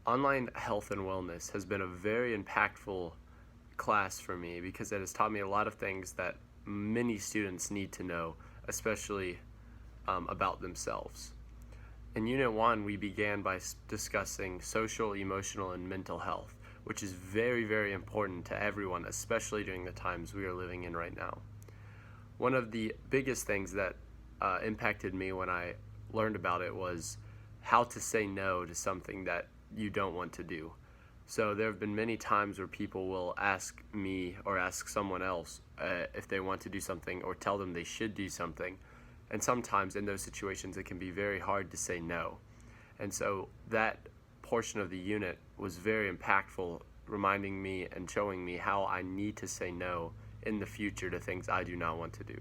Online health and wellness has been a very impactful class for me because it has taught me a lot of things that many students need to know, especially about themselves. In Unit 1, we began by discussing social, emotional, and mental health, which is very, very important to everyone, especially during the times we are living in right now. One of the biggest things that impacted me when I learned about it was how to say no to something that you don't want to do. So there have been many times where people will ask me or ask someone else if they want to do something or tell them they should do something. And sometimes in those situations it can be very hard to say no. And so that portion of the unit was very impactful, reminding me and showing me how I need to say no in the future to things I do not want to do.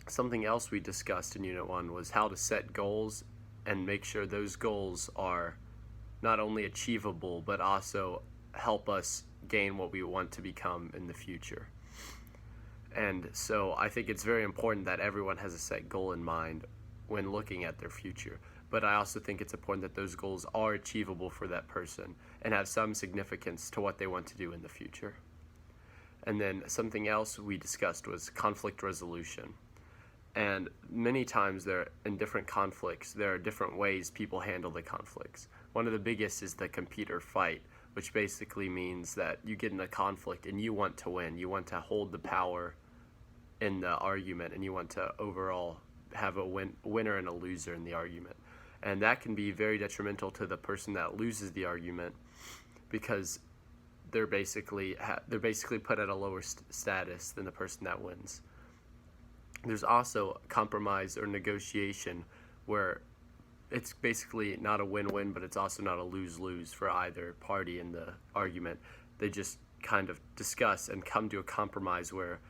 Something else we discussed in Unit 1 was how to set goals and make sure those goals are not only achievable but also help us gain what we want to become in the future. And so I think it's very important that everyone has a set goal in mind when looking at their future. But I also think it's important that those goals are achievable for that person and have some significance to what they want to do in the future. And then something else we discussed was conflict resolution. And many times in different conflicts, there are different ways people handle the conflicts. One of the biggest is the compete or fight, which basically means that you get in a conflict and you want to win. You want to hold the power in the argument, and you want to overall have a winner and a loser in the argument. And that can be very detrimental to the person that loses the argument because they're basically put at a lower status than the person that wins. There's also compromise or negotiation where it's basically not a win-win, but it's also not a lose-lose for either party in the argument. They just kind of discuss and come to a compromise where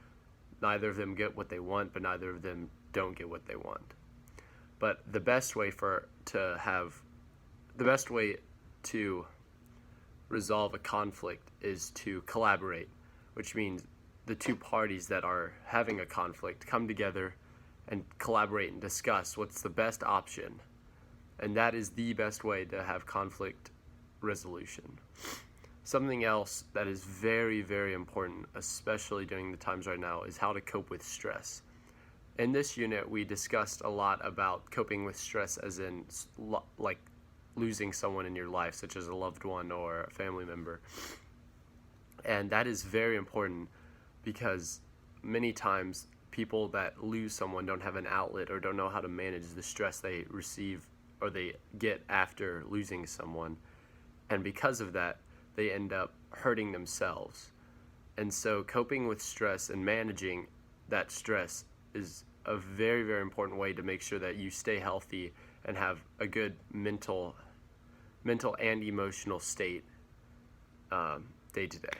neither of them get what they want, but neither of them don't get what they want. But the best way to resolve a conflict is to collaborate, which means the two parties that are having a conflict come together and collaborate and discuss what's the best option. And that is the best way to have conflict resolution. Something else that is very, very important, especially during the times right now, is how to cope with stress. In this unit, we discussed a lot about coping with stress as in like losing someone in your life, such as a loved one or a family member. And that is very important because many times people that lose someone don't have an outlet or don't know how to manage the stress they receive or they get after losing someone. And because of that, they end up hurting themselves. And so coping with stress and managing that stress is a very, very important way to make sure that you stay healthy and have a good mental and emotional state day to day.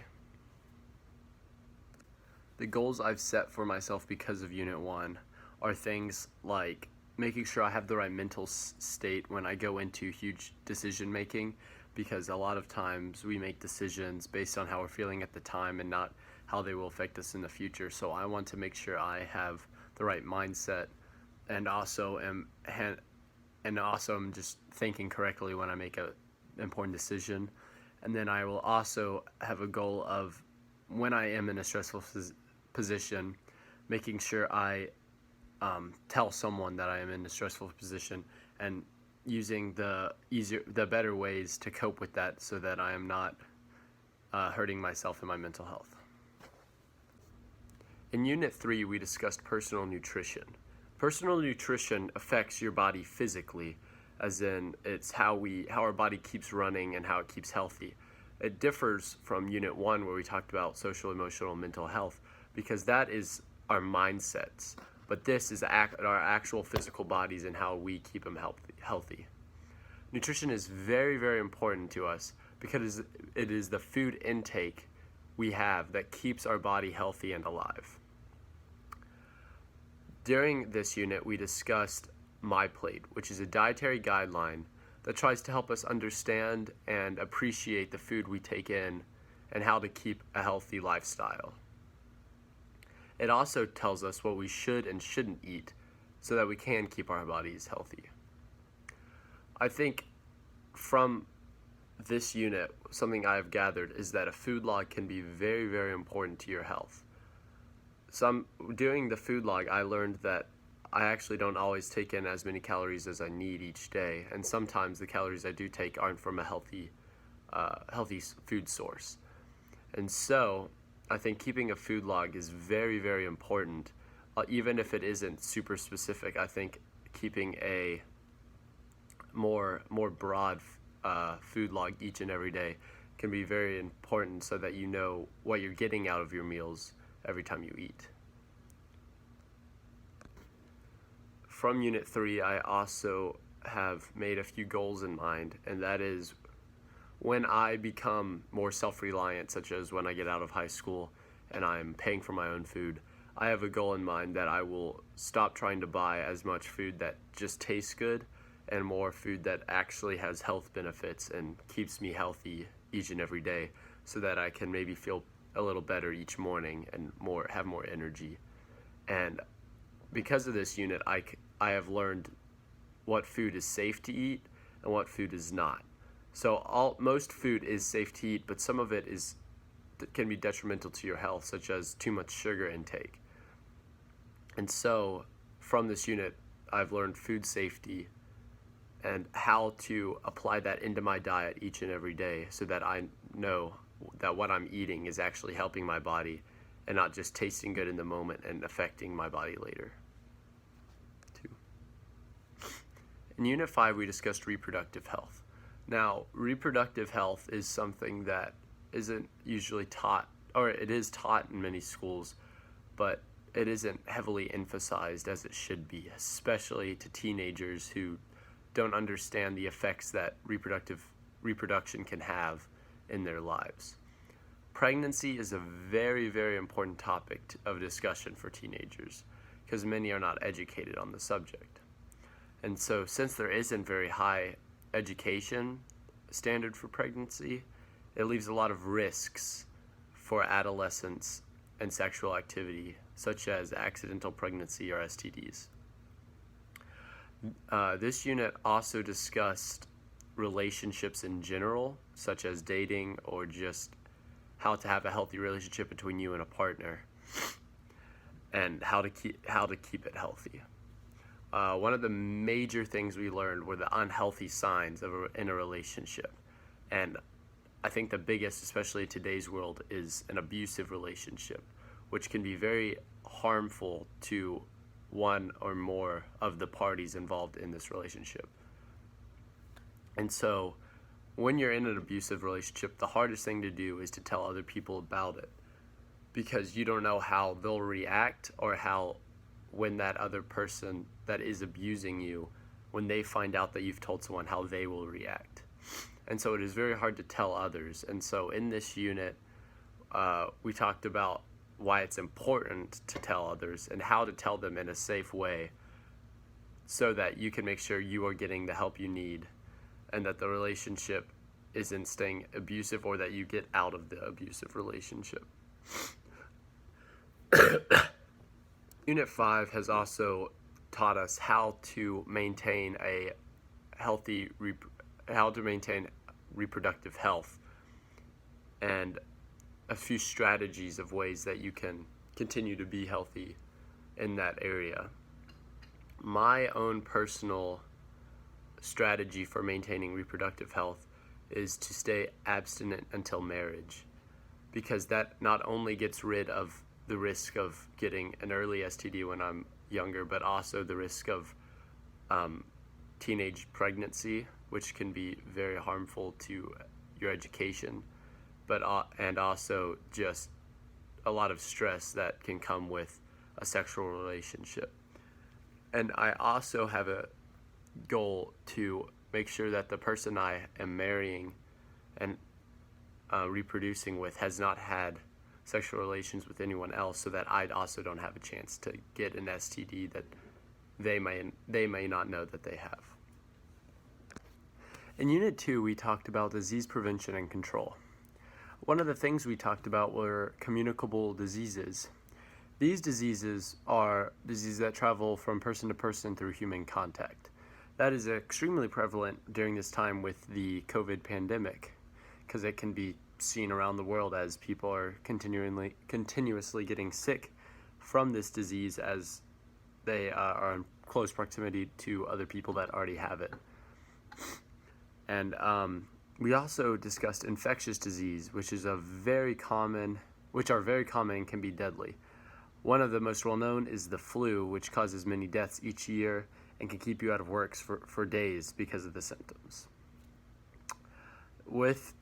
The goals I've set for myself because of Unit 1 are things like making sure I have the right mental state when I go into huge decision making, because a lot of times we make decisions based on how we're feeling at the time and not how they will affect us in the future. So I want to make sure I have the right mindset and also am just thinking correctly when I make an important decision. And then I will also have a goal of when I am in a stressful position, making sure I tell someone that I am in a stressful position and using the better ways to cope with that so that I am not hurting myself and my mental health. In Unit 3, we discussed personal nutrition. Personal nutrition affects your body physically, as in it's how our body keeps running and how it keeps healthy. It differs from Unit 1 where we talked about social, emotional, and mental health because that is our mindsets. But this is our actual physical bodies and how we keep them healthy. Nutrition is very, very important to us because it is the food intake we have that keeps our body healthy and alive. During this unit, we discussed MyPlate, which is a dietary guideline that tries to help us understand and appreciate the food we take in and how to keep a healthy lifestyle. It also tells us what we should and shouldn't eat so that we can keep our bodies healthy. I think from this unit, something I've gathered is that a food log can be very, very important to your health. Doing the food log, I learned that I actually don't always take in as many calories as I need each day, and sometimes the calories I do take aren't from a healthy food source. And so, I think keeping a food log is very, very important. Even if it isn't super specific, I think keeping a more broad food log each and every day can be very important, so that you know what you're getting out of your meals every time you eat. From Unit 3, I also have made a few goals in mind, and that is when I become more self-reliant, such as when I get out of high school and I'm paying for my own food, I have a goal in mind that I will stop trying to buy as much food that just tastes good and more food that actually has health benefits and keeps me healthy each and every day, so that I can maybe feel a little better each morning and have more energy. And because of this unit, I have learned what food is safe to eat and what food is not. So most food is safe to eat, but some of it can be detrimental to your health, such as too much sugar intake. And so from this unit, I've learned food safety and how to apply that into my diet each and every day, so that I know that what I'm eating is actually helping my body and not just tasting good in the moment and affecting my body later. In Unit 5, we discussed reproductive health. Now, reproductive health is something that isn't usually taught, or it is taught in many schools, but it isn't heavily emphasized as it should be, especially to teenagers who don't understand the effects that reproduction can have in their lives. Pregnancy is a very, very important topic of discussion for teenagers, because many are not educated on the subject. And so, since there isn't very high education standard for pregnancy, it leaves a lot of risks for adolescents and sexual activity, such as accidental pregnancy or STDs. This unit also discussed relationships in general, such as dating or just how to have a healthy relationship between you and a partner, and how to keep it healthy. One of the major things we learned were the unhealthy signs in a relationship. And I think the biggest, especially in today's world, is an abusive relationship, which can be very harmful to one or more of the parties involved in this relationship. And so, when you're in an abusive relationship, the hardest thing to do is to tell other people about it, because you don't know how they'll react, or when that other person that is abusing you, when they find out that you've told someone, how they will react. And so it is very hard to tell others. And so in this unit, we talked about why it's important to tell others and how to tell them in a safe way, so that you can make sure you are getting the help you need and that the relationship isn't staying abusive, or that you get out of the abusive relationship. Unit 5 has also taught us how to maintain reproductive health, and a few strategies of ways that you can continue to be healthy in that area. My own personal strategy for maintaining reproductive health is to stay abstinent until marriage, because that not only gets rid of the risk of getting an early STD when I'm younger, but also the risk of teenage pregnancy, which can be very harmful to your education, and also just a lot of stress that can come with a sexual relationship. And I also have a goal to make sure that the person I am marrying and reproducing with has not had sexual relations with anyone else, so that I also don't have a chance to get an STD that they may not know that they have. In Unit 2, we talked about disease prevention and control. One of the things we talked about were communicable diseases. These diseases are diseases that travel from person to person through human contact. That is extremely prevalent during this time with the COVID pandemic, because it can be seen around the world as people are continuously getting sick from this disease as they are in close proximity to other people that already have it. And we also discussed infectious disease, which are very common and can be deadly. One of the most well-known is the flu, which causes many deaths each year and can keep you out of work for days because of the symptoms. With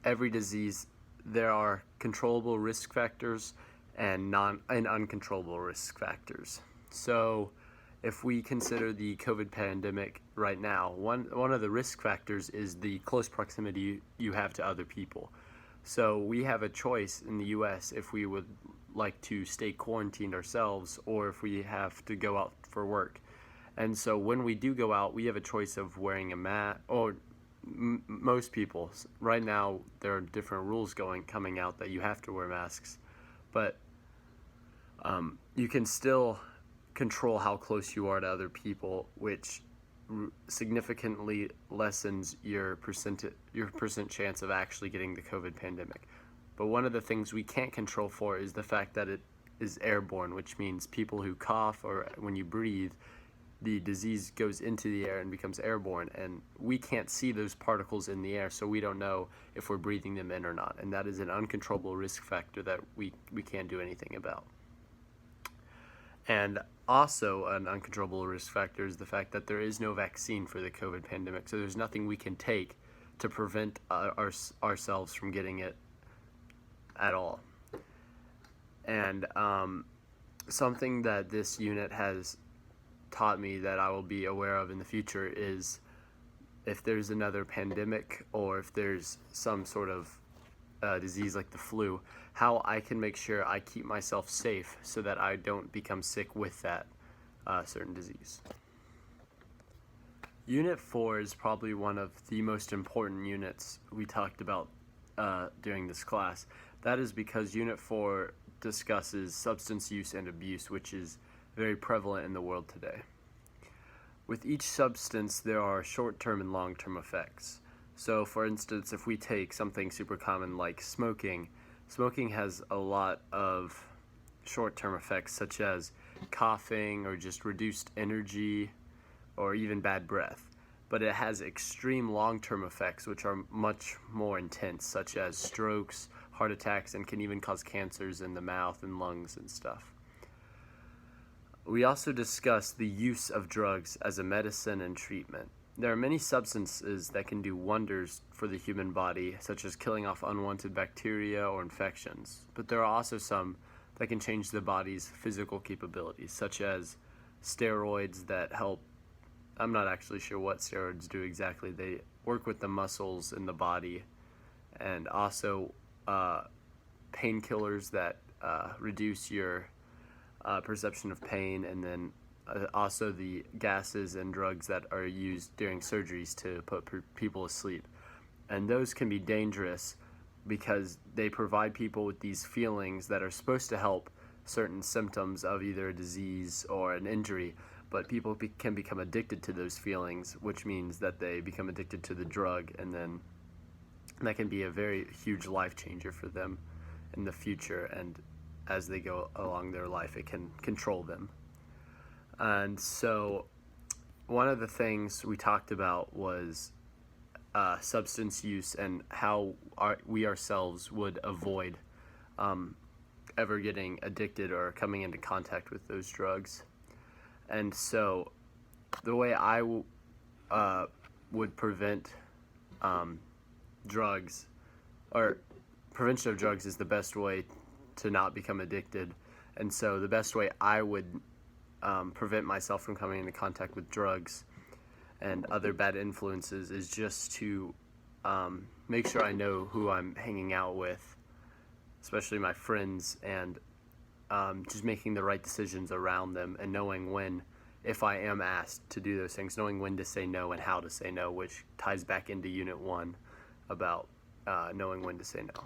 every disease, there are controllable risk factors and uncontrollable risk factors. So if we consider the COVID pandemic right now, one of the risk factors is the close proximity you have to other people. So we have a choice in the US if we would like to stay quarantined ourselves or if we have to go out for work. And so when we do go out, we have a choice of wearing a mask, or most people. Right now, there are different rules coming out that you have to wear masks, but you can still control how close you are to other people, which significantly lessens your percent chance of actually getting the COVID pandemic. But one of the things we can't control for is the fact that it is airborne, which means people who cough or when you breathe, the disease goes into the air and becomes airborne, and we can't see those particles in the air, so we don't know if we're breathing them in or not, and that is an uncontrollable risk factor that we can't do anything about. And also an uncontrollable risk factor is the fact that there is no vaccine for the COVID pandemic, so there's nothing we can take to prevent ourselves from getting it at all. And something that this unit has taught me that I will be aware of in the future is if there's another pandemic or if there's some sort of disease like the flu, how I can make sure I keep myself safe so that I don't become sick with that certain disease. Unit 4 is probably one of the most important units we talked about during this class. That is because Unit 4 discusses substance use and abuse, which is very prevalent in the world today. With each substance, there are short-term and long-term effects. So, for instance, if we take something super common like smoking has a lot of short-term effects such as coughing or just reduced energy or even bad breath. But it has extreme long-term effects which are much more intense, such as strokes, heart attacks, and can even cause cancers in the mouth and lungs and stuff. We also discussed the use of drugs as a medicine and treatment. There are many substances that can do wonders for the human body, such as killing off unwanted bacteria or infections. But there are also some that can change the body's physical capabilities, such as steroids that help. I'm not actually sure what steroids do exactly. They work with the muscles in the body, and also painkillers that reduce your perception of pain, and then also the gases and drugs that are used during surgeries to put people to sleep. And those can be dangerous because they provide people with these feelings that are supposed to help certain symptoms of either a disease or an injury, but people can become addicted to those feelings, which means that they become addicted to the drug, and then that can be a very huge life changer for them in the future, and as they go along their life, it can control them. And so one of the things we talked about was substance use and how we ourselves would avoid ever getting addicted or coming into contact with those drugs. And so the way I would prevent drugs, or prevention of drugs is the best way to not become addicted. And so the best way I would prevent myself from coming into contact with drugs and other bad influences is just to make sure I know who I'm hanging out with, especially my friends, and just making the right decisions around them, and knowing when, if I am asked to do those things, knowing when to say no and how to say no, which ties back into Unit 1 about knowing when to say no.